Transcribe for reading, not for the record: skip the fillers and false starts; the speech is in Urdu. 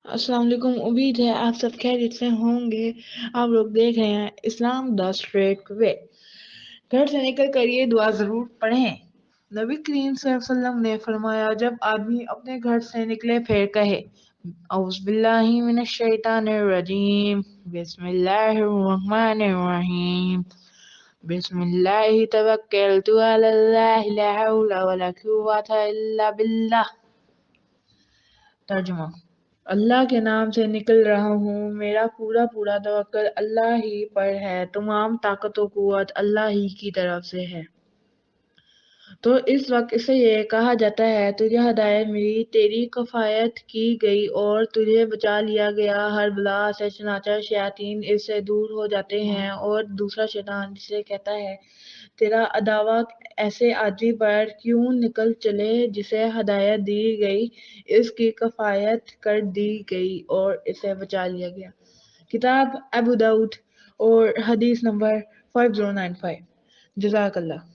السلام علیکم، امید ہے آپ سب خیریت سے ہوں گے۔ آپ لوگ دیکھ رہے ہیں اسلام دا اسٹریٹ وے۔ گھر سے نکل کر یہ دعا ضرور پڑھیں۔ نبی کریم صلی اللہ علیہ وسلم نے فرمایا، جب آدمی اپنے گھر سے نکلے پھر کہے اعوذ باللہ من الشیطان الرجیم، بسم اللہ الرحمن الرحیم، بسم اللہ توکلت علی اللہ لا حول ولا قوۃ الا باللہ۔ ترجمہ: اللہ کے نام سے نکل رہا ہوں، میرا پورا توکل اللہ ہی پر ہے، تمام طاقت و قوت اللہ ہی کی طرف سے ہے۔ تو اس وقت اسے یہ کہا جاتا ہے، تجھے ہدایت ملی، تیری کفایت کی گئی اور تجھے بچا لیا گیا ہر بلا سے، چنانچہ شیاطین اس سے دور ہو جاتے ہیں۔ اور دوسرا شیطان جسے کہتا ہے، تیرا عداوہ ایسے آدمی پر کیوں نکل چلے جسے ہدایت دی گئی، اس کی کفایت کر دی گئی اور اسے بچا لیا گیا۔ کتاب ابو داؤد اور حدیث نمبر 5095۔ جزاک اللہ۔